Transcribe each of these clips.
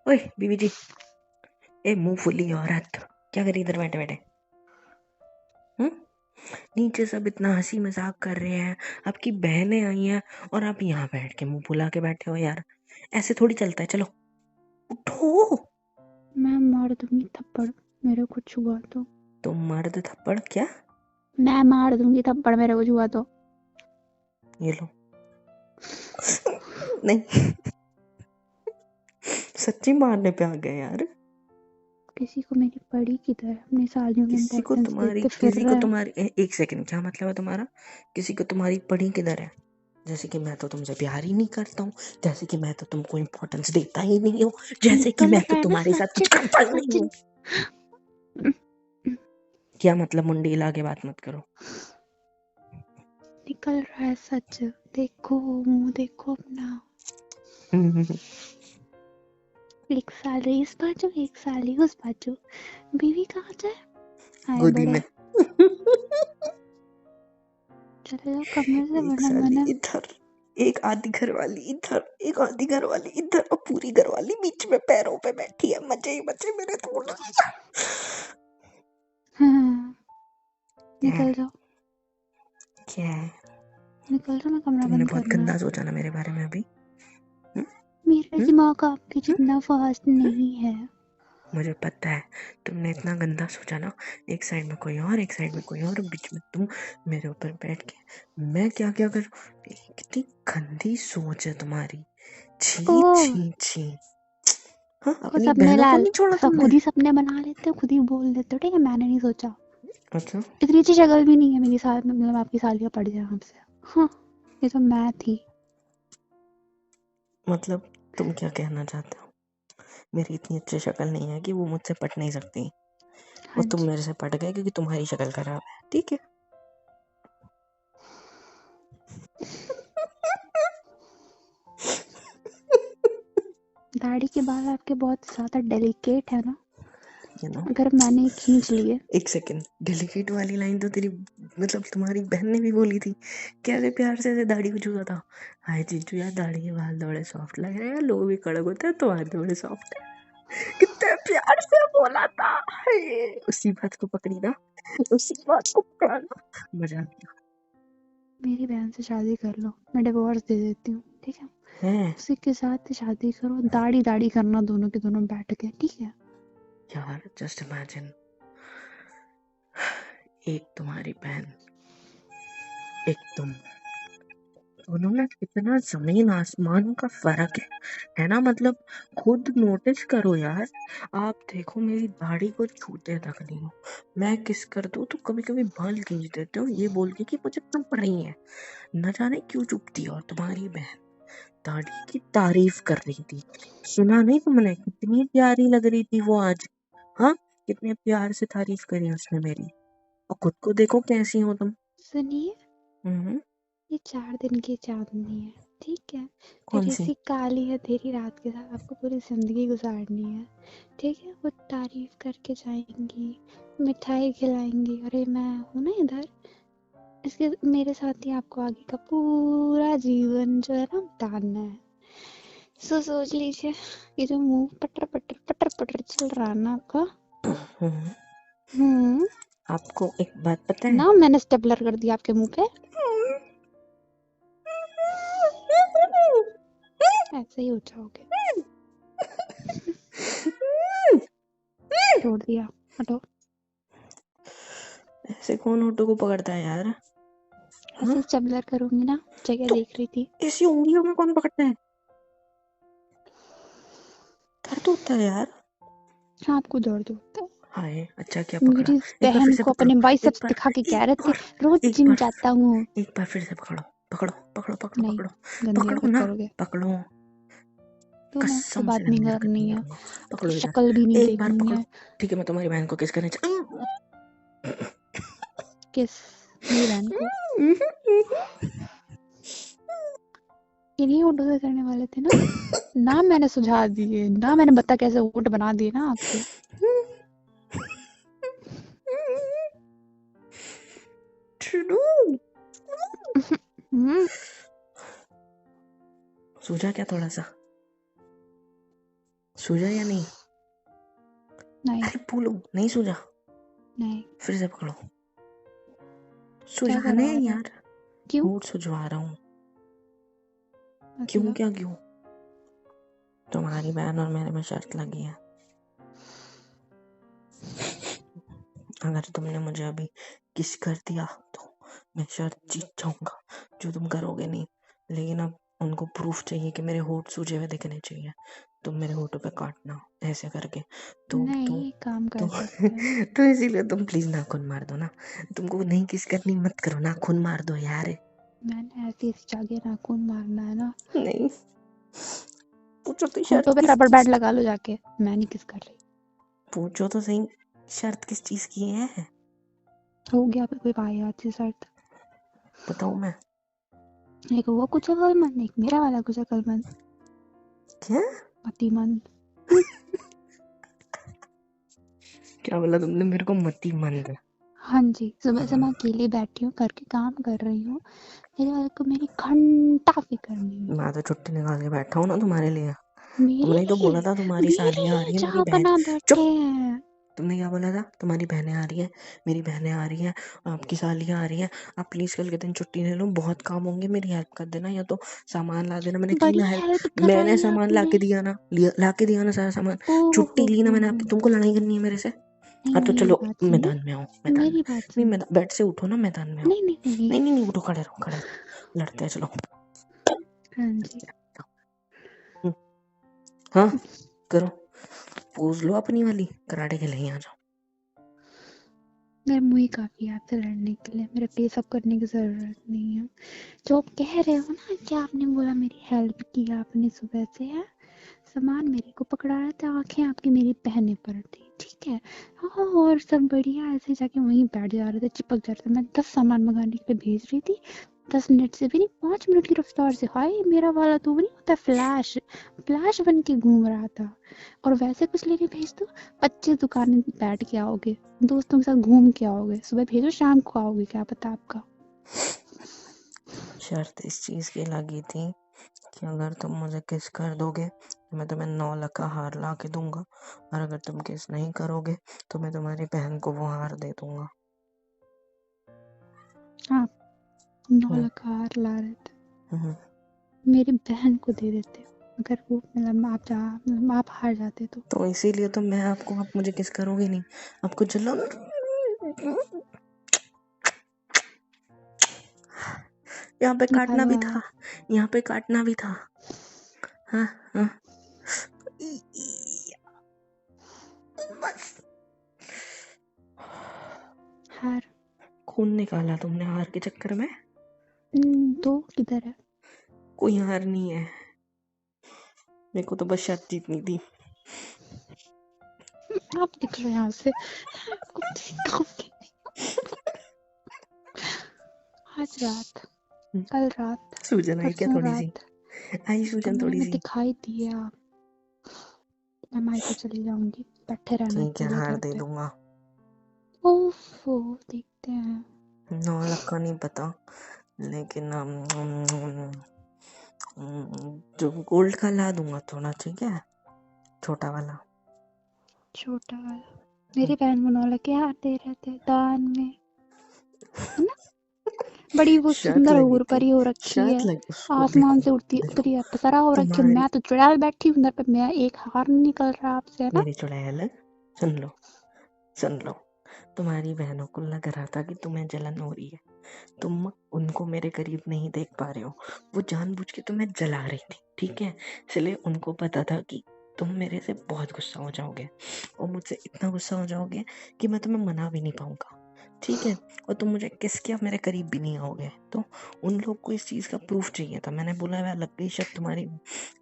ओए बीबी जी, ए मुंह फुली औरत, क्या करी इधर बैठे बैठे? नीचे सब इतना हंसी मजाक कर रहे हैं, आपकी बहनें आई हैं और आप यहाँ बैठ के मुंह फुला के बैठे हो यार, ऐसे थोड़ी चलता है। चलो उठो। मैं मार दूंगी थप्पड़ मेरे को छुआ तो। तुम मर्द थप्पड़ क्या? मैं मार दूंगी थप्पड़ मेरे को छुआ तो। ये लो। नहीं, सच्ची मारने पे आ गए यार। किसी को मेरी पड़ी किधर, अपनी सालियों को इम्पोर्टेंस देते फिर किसी को रहा है। तुम्हारी एक सेकंड, क्या मतलब है तुम्हारा? किसी को तुम्हारी पड़ी किधर है? जैसे कि मैं तो तुमसे प्यार ही नहीं करता हूँ, जैसे कि मैं तो तुमको इम्पोर्टेंस देता ही नहीं हूँ, जैसे कि निकल मैं तो रहा है ना तुम्हारे साथ कुछ सचिन, करता ही नहीं हूँ। सचिन। क्या मतलब? मुंडी हिला के बात मत करो। निकल रहा है सच, देखो मुंह देखो अपना। एक साल रही इस बाजू, एक साल ही उस बाजू। बीवी कहाँ जाए? आए गोदी बड़े। में। चले जाओ कमरे से एक वरना साली मैंने। इधर, एक आधी घर वाली इधर, एक आधी घर वाली इधर, और पूरी घर वाली बीच में पैरों पे बैठी है। मजे ही मजे मेरे तो। हाँ, क्या है? निकल जाओ, क्या है? निकल जाओ, मैं कमरा तुमने बंद बहुत करना है। गंदा सोचा ना मेरे बारे में अभी। हम्म? मेरा हम्म? दिमाग आपके हम्म? जितना फास्ट नहीं है। मुझे पता है, तुमने इतना गंदा सोचा ना। एक साइड में कोई और, एक साइड में कोई और, बीच में तुम, मेरे ऊपर बैठ के मैं क्या क्या कर। कितनी गंदी सोच है तुम्हारी। छी ओह, छी छी। हाँ, वो अपनी सपने बहनों को लाल, नहीं छोड़ा सब तुमने? खुद ही सपने बना लेते हो, खुद ही बोल देते हो, ठीक है मैंने नहीं सोचा। अच्छा, इतनी अच्छी शक्ल भी नहीं है मेरी साथ में, मतलब आपकी सालियाँ पड़ जाए हमसे। हाँ, ये तो मैं थी। मतलब तुम क्या कहना चाहते हो? मेरी इतनी अच्छी शक्ल नहीं है कि वो मुझसे पट नहीं सकती। वो हाँ तुम जी। मेरे से पट गए क्योंकि तुम्हारी शक्ल खराब है, ठीक है? दाढ़ी के बाल आपके बहुत ज्यादा डेलिकेट है ना, यू नो। अगर मैंने खींच लिए। एक सेकेंड, डेलिकेट वाली लाइन तो तेरी, मतलब तुम्हारी बहन ने भी बोली थी। कैसे प्यार से ऐसे दाढ़ी को छुआ था। हाय जीजू यार, दाढ़ी के बाल थोड़े सॉफ्ट लग रहे हैं, लोग भी कड़क होते हैं, तुम्हारे थोड़े सॉफ्ट है। कितने प्यार से बोला था। हाय, उसी बात को पकड़ी ना, उसी बात को पकड़ा ना। मजा आ गया। मेरी बहन से शादी कर लो, मैं डिवोर्स दे देती हूँ, ठीक है? है उसी के साथ शादी करो, दाढ़ी दाढ़ी करना दोनों के दोनों बैठ के, ठीक है? यार, जस्ट इमेजिन, एक तुम्हारी बहन, एक तुम, दोनों में कितना जमीन आसमान का फर्क है ना? मतलब खुद नोटिस करो यार। आप देखो, मेरी दाढ़ी को छूते तक नहीं हो। मैं किस कर दूं तो कभी कभी बाल खींच देते हो, ये बोल के कि मुझे तुम रही है। न जाने क्यों चुपती है। और तुम्हारी बहन दाढ़ी की तारीफ कर रही थी, सुना नहीं तुमने? कितनी प्यारी लग रही थी वो आज। हाँ, कितने प्यार से तारीफ करी उसने मेरी। और खुद को देखो कैसी हो तुम। सुनिए, हम्म। ये 4 दिन की चांदनी है, ठीक है? कौन फिर सी? इसी काली अंधेरी रात के साथ आपको पूरी ज़िंदगी गुजारनी है, ठीक है? वो तारीफ करके जाएंगी, मिठाई खिलाएंगी, अरे मैं हूँ ना इधर। इसके मेरे साथ ही आपको आगे का पूरा जीवन जो है ना बिताना है। सो सोच लीजिए, ये जो मुंह पटर पटर पटर पटर चल रहा है ना आपका। हम्म। हम्म। आपको एक बात पता है? ना मैंने स्टेपलर कर दिया आपके मुंह पे, ऐसे ही हो जाओगे। छोड़ दिया, हटो। ऐसे कौन ऑटो को पकड़ता है यार? हाँ? ऐसे स्टेपलर करूंगी ना, जगह तो देख रही थी। ऐसी उंगलियों में कौन पकड़ता है? दर्द होता है यार। हाँ, आपको दर्द होता है। हाय, अच्छा क्या पकड़ा? मेरी एक बार फिर बहन से को पकड़ो। अपने एक बाइसेप्स बार, दिखा के कह एक रहे थे, बार, रोज एक जिम बार, जाता हूँ। एक बार फिर से पकड़ो। पकड़ो पकड़ो पकड़ो पकड़ो नहीं, पकड़ो। गंदी पकड़ो हरकत ना। करोगे पकड़ो। तो मैं आपसे कसम से बात नहीं गंदी हरकत करनी नहीं है, करूंगा। आपकी पकड़ो इधर। शक्ल भी नहीं एक बार देखनी पकड़ो। है। ठीक है, मैं तुम्हारी बहन को किस करने किस मेरी बहन को इन्हीं ओठों से करने वाले थे ना? ना मैंने सुझा दिए, ना मैंने बता कैसे ओठ बना दिए ना आपके। ट्रू। हम्म। सूझा क्या थोड़ा सा? सूझा या नहीं? नहीं अरे बोलो, नहीं सूझा? नहीं। फिर से पकड़ो। क्या सुझाने करवा रहे हो? यार। क्यों? होठ सुझवा रहा हूँ। क्यों? मतलब क्या क्यों? तुम्हारी बहन और मेरे में शर्त लगी है। अगर तुमने मुझे अभी किस कर दिया तो मैं शर्त जीत जाऊंगा, जो तुम करोगे नहीं। लेकिन अब उनको प्रूफ चाहिए कि मेरे होठ सूजे हुए दिखने चाहिए। तुम मेरे होठों पे काटना ऐसे करके। तो नहीं, एक काम कर तो सकते हैं। तो इसीलिए तुम प्लीज नाखून मार दो ना। तुमको नहीं किस करनी मत करो, नाखून मार दो यार। मैंने ऐसी जाके नाखून मारना है ना। नहीं, पूछो तो होठों शर्त पे किस रबर चीज? बैंड लगा लो जाके। मैं नहीं किस कर रही। पूछो तो सही, शर्त किस चीज की है? हो गया कोई वाहियात सी शर्त। बताओ मैं। एक वो कुछ अकलमंद, एक मेरा वाला कुछ अकलमंद। क्या? मतीमंद। क्या बोला तुमने मेरे को? मती मंद? हाँ जी, सुबह से मैं अकेली बैठी हूँ, घर के काम कर रही हूँ। मेरे वाले को मेरी घंटा फिक्र नहीं है। मैं तो छुट्टी निकाल के बैठा हूँ ना तुम्हारे लिए। मेरे तुमने ही तो बोला लिए? था तुम्हारी मेरे सालियाँ आ रही लिए है, मेरी जहाँ बहन। बना बैठे चुप। हैं। तुमने क्या बोला था? तुम्हारी बहनें आ रही है, मेरी बहनें आ रही है, आपकी सालियाँ आ रही है। आप प्लीज कल के दिन छुट्टी ले लो, बहुत काम होंगे, मेरी हेल्प कर देना, या तो सामान ला देना। मैंने की बड़ी ना हेल्प। हेल्प मैंने कराई सामान ला आपने। के दिया ना, ला के दिया ना सारा सामान। ओह छुट्टी ली ना मैंने हो। आपकी। तुमको लड़ाई करनी है मेरे से? नहीं, हाँ तो मेरी चलो बात सुनिए। मैदान में आओ, मैदान में। मेरी बात नहीं, सुनिए। मैदान, बेड से उठो ना, मैदान में आओ। नहीं नहीं नहीं नहीं। नहीं नहीं नहीं, उठो, खड़े रहो, खड़े रहो, लड़ते हैं, चलो। हाँ जी। हाँ, करो, पोज लो अपनी वाली, कराटे खेलेंगे, आ जाओ। मेरा मुंह ही काफी है आपसे लड़ने के लिए। मेरे फेस अप करने की जरूरत नहीं है। जो आप कह रहे हो ना, क्या आपने बोला मेरी हेल्प की आपने सुबह से है। सामान मेरे को पकड़ाया था, आंखें आपकी मेरी पहने पर थी, ठीक है। हाँ, और सब बढ़िया। ऐसे जाके वहीं बैठ जा रहे थे, चिपक जा रहे थे। मैं 10 सामान मंगाने के लिए भेज रही थी। 10 मिनट से भी नहीं, 5 मिनट की रफ्तार से। हाय, मेरा वाला तो वो नहीं होता फ्लैश, फ्लैश बन के घूम रहा था। और वैसे कुछ लेने भेज दो, 25 दुकानें बैठ के आओगे, दोस्तों के साथ घूम के आओगे। सुबह भेजो, शाम को आओगे, क्या पता आपका। शर्त इस चीज की लगी थी कि अगर तुम मुझे किस कर दोगे तो मैं तुम्हें 9 लाख का हार ला के दूंगा, और अगर तुम किस नहीं करोगे तो मैं तुम्हारी बहन को वो हार दे दूंगा। आप 9 लाख हार ला रहे थे, मेरी बहन को दे देते अगर वो, मतलब आप हार जाते तो इसीलिए तो मैं आपको, आप मुझे किस करोगे नहीं, आपको जला। यहाँ पे काटना निकालो भी हार। था, यहाँ पे काटना भी था। हाँ हाँ, बस। हार। खून निकाला तुमने हार के चक्कर में। तो किधर है? कोई हार नहीं है, मेरे को तो बस शर्त जीतनी थी। आप निकलो यहाँ से। आपको दिखाऊंगी। आज रात, कल रात, सूजन आई क्या परसों थोड़ी सी? रात आई सूजन कमरे थोड़ी में सी? दिखाई दिए आप, मैं मायके चली जाऊंगी। बैठे रहना ठीक है, अकेले हार घर दे पे। दूंगा। ओफो, देखते हैं। 9 लाख का नहीं पता, लेकिन जो गोल्ड का ला दूंगा थोड़ा, ठीक है, छोटा वाला। छोटा वाला? मेरी बहन को 9 लाख के हार दे रहे थे दान में, है ना। बड़ी वो शर्त सुंदर लगी हूर थी, परी हो रखी शर्त है, लगी उसको। आसमान देखो से उड़ती देखो, उतरी अप्सरा हो रखी है। तुम्हारी, मैं तो चुड़ैल बैठी हूँ उधर पे, मैं एक हार नहीं निकल रहा आपसे, है ना। मेरी चुड़ैल, सुन लो, सुन लो। तुम्हारी बहनों को लग रहा था कि तुम्हें जलन हो रही है, तुम उनको मेरे करीब नहीं देख पा रहे हो, वो जानबूझ के तुम्हें जला रही थी, ठीक है। इसलिए उनको पता था कि तुम मेरे से बहुत गुस्सा हो जाओगे, और मुझसे इतना गुस्सा हो जाओगे कि मैं तुम्हें मना भी नहीं पाऊंगा, ठीक है। और तुम मुझे किस किया मेरे करीब भी नहीं आओगे। तो उन लोग को इस चीज़ का प्रूफ चाहिए था। मैंने बोला वह लग गई शर्त, तुम्हारी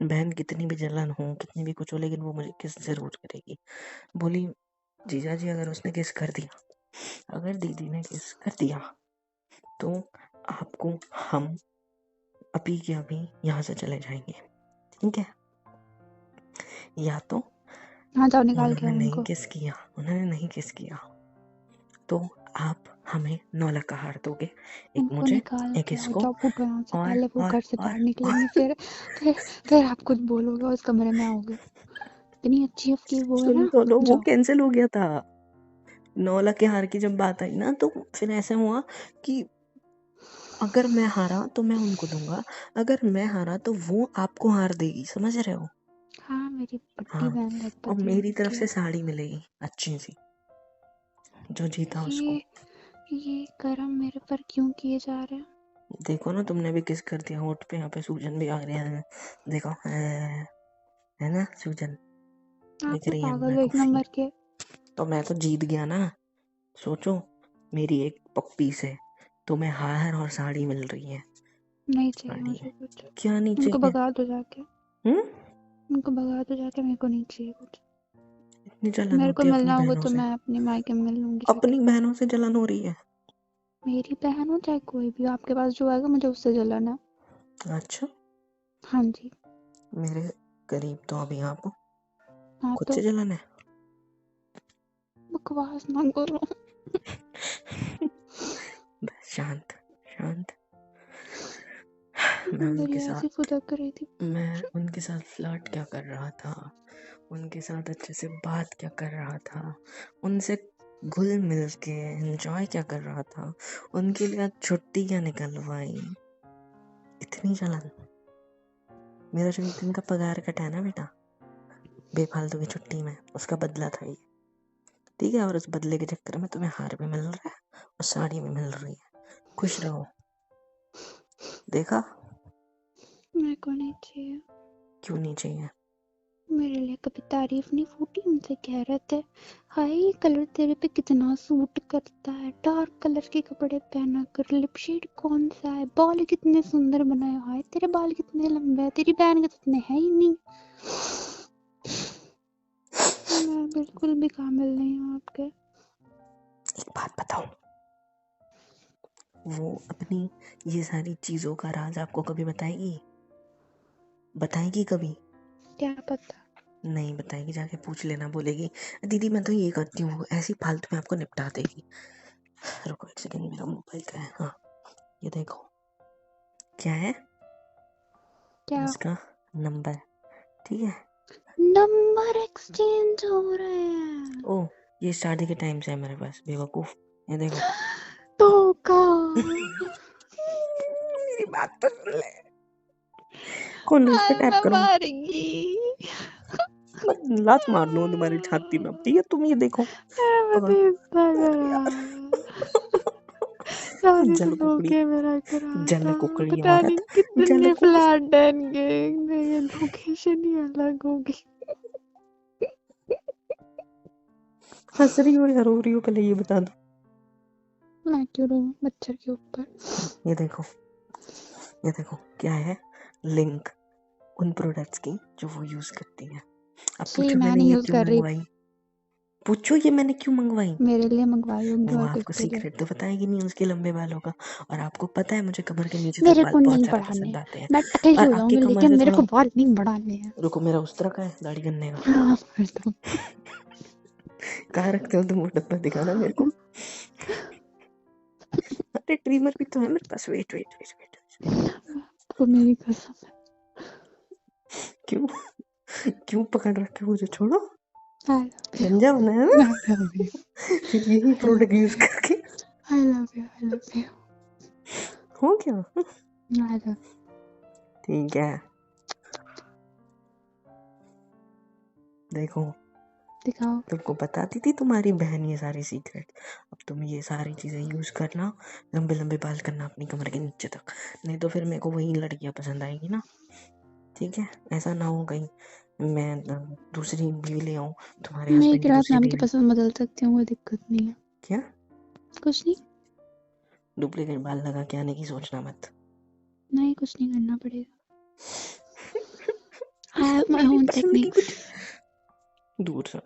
बहन कितनी भी जलन हो, कितनी भी कुछ हो, लेकिन वो मुझे किस जरूर करेगी। बोली, जीजा जी अगर उसने किस कर दिया, अगर दीदी ने किस कर दिया तो आपको हम अभी के अभी यहाँ से चले जाएंगे, ठीक है। या तो हाँ, जाओ निकाल के उन्होंने आओ नहीं उनको। किस किया, उन्होंने नहीं किस किया तो आप हमें 9 लाख का हार दोगे, एक उनको मुझे, निकाल एक के आओ, इसको, जाओ फूटो यहाँ से, और पहले वो और घर से और बाहर और निकलेंगे, फिर आप कुछ बोलोगे और उस कमरे में आओगे। इतनी अच्छी आपकी वो है सुन ना, तो लो, वो जाओ। कैंसिल हो गया था। 9 लाख के हार की जब बात आई ना, तो फिर ऐसा हुआ कि अगर मैं हारा तो मैं उनको दूंगा, अगर मैं हारा तो वो आपको हार देगी, समझ रहे हो? हाँ, मेरी बड़ी हाँ, बहन और लखपति हो मेरी तरफ रखी से है। साड़ी मिलेगी अच्छी सी, जो जीता उसको। ये कर्म मेरे पर क्यों किए जा रहे हैं? देखो ना, तुमने भी किस कर दिया होठ पे, यहाँ पे सूजन भी आ रही है, देखो है ना सूजन आप दिख तो रही है पागल मेरे हो को एक नंबर के। तो मैं तो जीत गया ना। सोचो, मेरी एक पप्पी से तुम्हें हार और साड़ी मिल रही है। नहीं चाहिए साड़ी मुझे कुछ। क्या नहीं उनको चाहिए? भगा दो जाके, उनको भगा दो जाके, मेरे को नहीं चाहिए कुछ। इतनी जलन मेरे को होती है अपनी मिलना होगा बहनों तो से? मैं अपनी मायके में मिल लूंगी जाके। अपनी बहनों से जलन हो रही है? मेरी बहन हो चाहे कोई भी, आपके पास जो आएगा मुझे उससे जलन है। अच्छा, हाँ जी। मेरे करीब तो अभी आप हाँ खुद तो से जलन है। बकवास ना करो। बस शांत शांत। मेरी ऐसी फुदक रही थी। मैं उनके साथ फ्लर्ट क्या कर रहा था, उनके साथ अच्छे से बात क्या कर रहा था, उनसे घुल मिल के एंजॉय क्या कर रहा था, उनके लिए आज छुट्टी क्या निकलवाई। इतनी जलन। मेरा जो एक दिन का पगार कटा है ना बेटा, बेफालतू की छुट्टी में, उसका बदला था ये, ठीक है? और उस बदले के चक्कर में तुम्हें हार भी मिल रहा है और साड़ी भी मिल रही है। खुश रहो। देखा? मेरे को नहीं चाहिए। क्यों नहीं चाहिए? मेरे लिए कभी तारीफ नहीं फूटी, उनसे कह रहे थे हाय ये कलर तेरे पे कितना सूट करता है, डार्क कलर के कपड़े पहना कर, लिप शेड कौन सा है, बाल कितने सुंदर बनाए, हाय तेरे बाल कितने लंबे हैं, तेरी बहन के तो इतने है ही नहीं। मैं बिल्कुल भी काबिल नहीं हूँ आपके। एक बात बताओ, वो अपनी ये सारी चीजों का राज आपको कभी बताएगी? बताएगी कभी? क्या पता। नहीं बताएगी, जाके पूछ लेना, बोलेगी दीदी मैं तो ये करती हूँ, ऐसी फालतू में आपको निपटा देगी। रुको एक सेकंड, मेरा मोबाइल का है। हाँ, ये देखो क्या है, क्या? इसका नंबर, ठीक है? नंबर एक्सचेंज हो रहे हैं। ओ, ये शादी के टाइम से है मेरे पास, बेवकूफ। ये देखो। धोखा। मेरी बात तो सुन ले। कौन इस पे टैप मैं करूँ? मर गई। मैं लात मार दूँ तुम्हारी छाती में, ठीक है? तुम ये देखो, पकड़ो। अरे यार, सारे जल कुकड़ी, धोखे मेरा करा जल था। कुकड़ी पता नहीं औरत, जल कितने कुकड़ी। फ्लैट देंगे, ये लोकेशन ही अलग होगी। हंस रही हो या रो रही हो, पहले ये बता दो। मैं क्यों रोऊं मच्छर के ऊपर? ये देखो, ये देखो क्या है, लिंक उन प्रोडक्ट्स की जो वो यूज करती है। अब ये पूछो मैं मैंने नहीं ये यूज क्यों कर रही, मंगवाई? पूछो ये मैंने क्यों मंगवाई? मेरे लिए मंगवाई होंगी वो और आपको किसके लिए। सीक्रेट तो बताएगी नहीं उसके लंबे बालों का, और आपको पता है मुझे कमर के नीचे तक मेरे बाल को बहुत नहीं ज्यादा बढ़ाने, पसंद आते हैं। मैं टकली और हो आपकी जाऊंगी कमर लेकिन से मेरे थोड़ा, को बाल नहीं बढ़ाने हैं। रुको, मेरा उस तरह का है दाढ़ी करने का। हाँ, कर दो। कहाँ रखते हो तुम वो डब्बा, दिखाना मेरे को। अरे ट्रिमर भी तो है मेरे पास, वेट वेट वेट वेट। आपको मेरी कसम है। क्यों क्यों पकड़ रखे हो? मुझे छोड़ो, I love you. गंजा होना है I ना? love you. फिर यही I love product you. Use करके I love you. I love you. हो क्या? I love. ठीक है, देखो दिखाओ। तुमको बताती थी तुम्हारी बहन ये सारी सीक्रेट। अब तुम ये सारी चीजें यूज करना, लंबे लंबे बाल करना अपनी कमर के नीचे तक, नहीं तो फिर मेरे को वही लड़कियां पसंद आएगी ना, ठीक है? ऐसा ना हो कहीं मैं दूसरी बीवी ले आऊं, तुम्हारे मैं हस्बैंड एक की रात में दूसरी आपकी बीवी। पसंद बदल सकती हूँ, कोई दिक्कत नहीं है। क्या? कुछ नहीं। डुप्लीकेट बाल लगा के आने की सोचना मत। नहीं, कुछ नहीं करना पड़ेगा। I have my मेरी own पसंद की techniques. कुछ दूर से,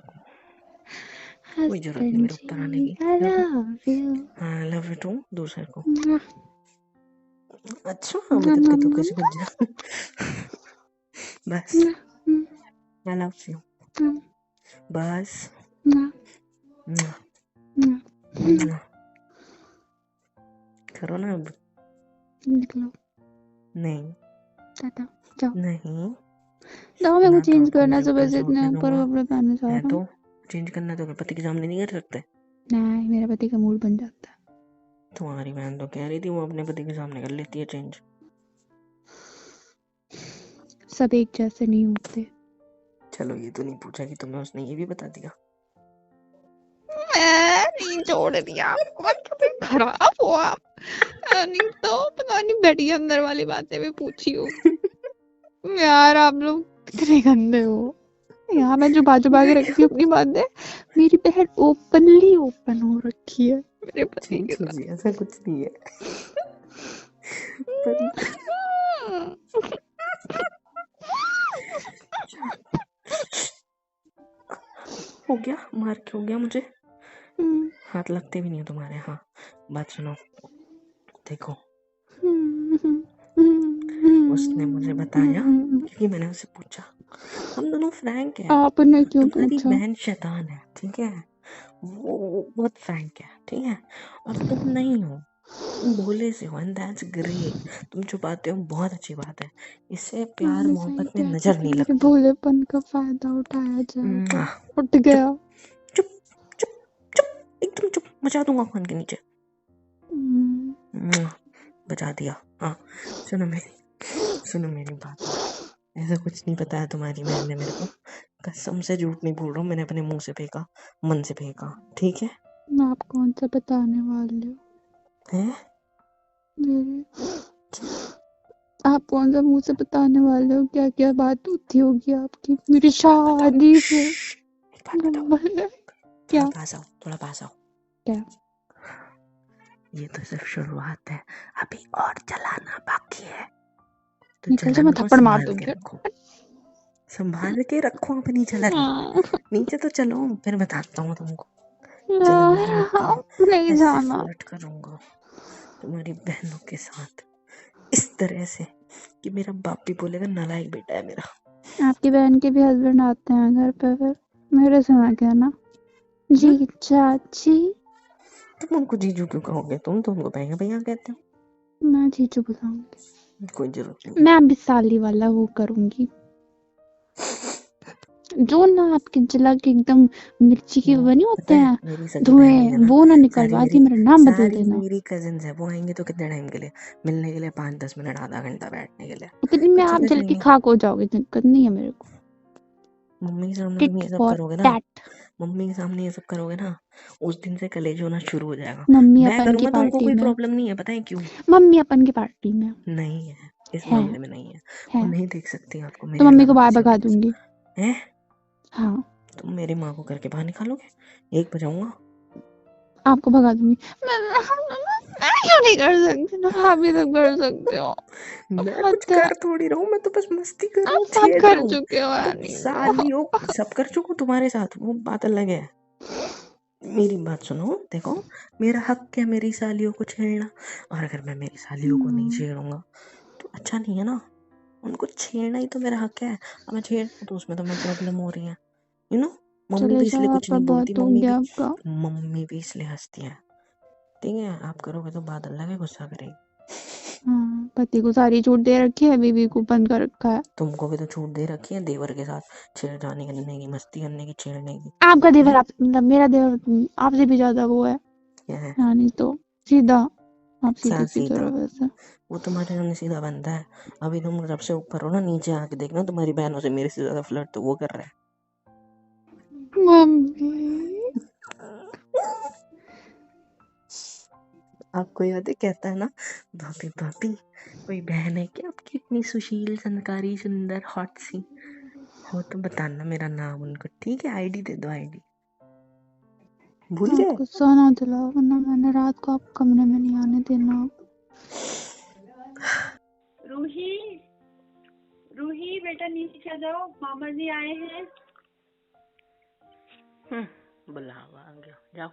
कोई जरूरत नहीं Husband मेरे ऊपर आने जी, की। I love you. हाँ, लव यू टू दूसरे को। Mwah, अच्छा, अभी mwah, तक के mwah, तो mwah, कैसे बच जा। बस, mwah, I love you, mwah, बस। mwah, मुआ, mwah. मुआ। करो ना अब। निकलो, नहीं टाटा, जाओ। नहीं, जाओ, मेरे को ना तो चेंज आपको करना है, मेरे सुबह ऊपर से से इतने उठने ऊपर दूंगा। कपड़े पहनने जा है रहा हूँ। तो चेंज करना तो पति के सामने नहीं कर सकते। नहीं, मेरा पति का मूड बन जाता है। तुम्हारी बहन तो कह रही थी वो अपने पति के सामने कर लेती है चेंज। सब एक जैसे नहीं होते। चलो ये तो नहीं पूछा कि तुम्हें उसने ये भी बता दिया। मैं नहीं छोड़ दिया आपको, मतलब खराब हो आप। नहीं तो पता नहीं बैठी अंदर वाली बातें भी पूछी हो। यार आप लोग कितने गंदे हो। यहाँ मैं जो के रखती हूँ अपनी बातें, मेरी बहन ओपनली ओपन हो रखी है मेरे पति के साथ। जी ऐसा कुछ नहीं है। पर हो गया, मार के हो गया मुझे। हाथ लगते भी नहीं है तुम्हारे। हाँ बात सुनो, देखो उसने मुझे बताया क्योंकि मैंने उससे पूछा। हम दोनों फ्रैंक है। आपने क्यों तुम्हारी पूछा? बहन शैतान है, ठीक है, वो बहुत फ्रैंक है, ठीक है, और तुम नहीं हो, तुम भोले से हो एंड दैट्स ग्रेट। तुम छुपाते हो, बहुत अच्छी बात है, इससे प्यार आपने सही मोहब्बत में कहा था नजर कि नहीं मेरे लगती। भोलेपन का फायदा उठाया जाएगा। उठ चुप गया। चुप चुप चुप, एकदम चुप, बचा दूंगा कान के नीचे। बचा दिया। हाँ सुनो मेरी बात। ऐसा कुछ नहीं बताया तुम्हारी बहन ने मेरे को, कसम से झूठ नहीं बोल रहा हूँ, मैंने अपने मुंह से फेंका, मन से फेंका, ठीक है। आप कौन सा बताने वाले हो? हैं? आप कौन सा मुंह से बताने वाले हो? क्या क्या बात होती होगी आपकी मेरी शादी से? क्या थोड़ा पास आओ। क्या? ये तो सिर्फ शुरुआत है, अभी और चलाना बाकी है, तो निकल जा, जलन मैं को थप्पड़ मार संभाल के दूंगी। रखो, संभाल के रखो अपनी जलन। नीचे तो चलो, फिर बताता हूँ तुमको जलन नहीं होती है। नहीं ऐसे जाना। फ्लर्ट करूंगा तुम्हारी बहनों के साथ इस तरह से कि मेरा बाप भी बोलेगा नालायक बेटा है मेरा। आपकी बहन के भी हस्बैंड आते हैं घर पे, फिर मेरे से ना कहना जी चाची। तुम उनको जीजू क्यों कहोगे? तुम तो उनको भैया भैया कहते हो। मैं जीजू बुलाऊंगी। कोई जरूरत नहीं। मैं अभी साली वाला वो करूंगी, जो ना आपकी जलक एकदम मिर्ची के बनी होते हैं मेरी सगी बहन नहीं है धुएं, ना, वो ना निकलवा के मेरा नाम बदल देना। मेरी कजिन्स है, वो आएंगे तो कितने टाइम के लिए? मिलने के लिए 5-10 मिनट, आधा घंटा बैठने के लिए, कितनी में आप ज्यादा जल के चाहिए। खाक हो जाओगे, दिक्कत नहीं है मेरे को। मम्मी के सामने तुम टिट ये सब फॉर करोगे ना, टैट। मम्मी के सामने ये सब करोगे ना, उस दिन से कलेज होना शुरू हो जाएगा। मम्मी मैं अपन की करूंगा तो उनको पार्टी कोई में, प्रॉब्लम नहीं है, पता है क्यों? मम्मी अपन की पार्टी में नहीं है, इस है, मामले में नहीं है। वो नहीं देख सकती आपको तो मेरे मम्मी को अलावा बाहर किसी भगा और के दूंगी। साथ। हैं? हाँ, तुम मेरी माँ को करके बाहर निकालोगे? 1 बजाऊंगा। आपको भगा दूंगी। मैं क्यों नहीं कर सकती ना? आप ही तो कर सकते हो। मैं कुछ पता है, कर थोड़ी रहा हूँ, मैं तो बस मस्ती कर रहा आप हूँ, सब छेड़ रहा कर हूँ। चुके हो तुम यानी। सालियों सब कर चुका हूँ तुम्हारे साथ, वो बात अलग है। मेरी बात सुनो, देखो मेरा हक है मेरी सालियों को छेड़ना, और अगर मैं मेरी सालियों को नहीं छेड़ूंगा तो अच्छा नहीं है ना। उनको छेड़ना ही तो मेरा हक है, अब मैं छेड़ तो उसमें तो मैं प्रॉब्लम हो रही है, यू नो। मम्मी चले भी इसलिए जाओ, कुछ आपका नहीं बोलती, बहुत हो गया आपका। मम्मी भी इसलिए हंसती है, ठीक है। आप करोगे तो बात अलग है, गुस्सा करेगी। हाँ, पति को सारी छूट दे रखी है, बीवी को बंद कर रखा है। तुमको भी तो छूट दे रखी है देवर के साथ छेड़खानी करने की, मस्ती करने की, छेड़ने की। आपका देवर मतलब मेरा देवर आपसे भी ज्यादा वो है। क्या है? नहीं तो सीधा, आप सीधे सीधे सीधा? रहो वैसे। वो तुम्हारे सामने सीधा बनता है, अभी तुम सबसे ऊपर हो ना, नीचे आके देखना तुम्हारी बहनों से मेरे से ज्यादा फ्लर्ट तो वो कर रहा है। मम्मी, आपको याद है कहता है ना, भाभी भाभी कोई बहन है क्या आपकी इतनी सुशील, संस्कारी, सुंदर, हॉट सी? हो तो बताना मेरा नाम उनको, ठीक है? आईडी दे दो, आईडी। भूल गए? गुस्सा ना दिलाओ, वरना मैंने रात को आप कमरे में नहीं आने देना। रूही, रूही बेटा नीचे आ जाओ, मामा जी आए हैं। बुलावा आ गया, जाओ।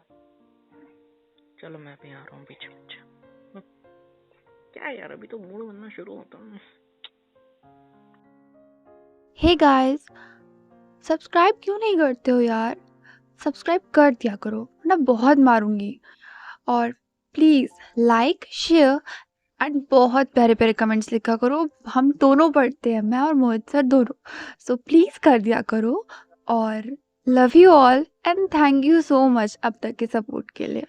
चलो मैं भी आ रहा हूँ पीछे पीछे। क्या यार, अभी तो मूड बनना शुरू होता है। हे गाइस, सब्सक्राइब क्यों नहीं करते हो यार? सब्सक्राइब कर दिया करो, वरना बहुत मारूंगी। और प्लीज़ लाइक, शेयर एंड बहुत प्यारे-प्यारे कमेंट्स लिखा करो। हम दोनों पढ़ते हैं, मैं और मोहित सर दोनों। सो प्लीज़ कर दिया करो और love you all and thank you so much अब तक के सपोर्ट के लिए।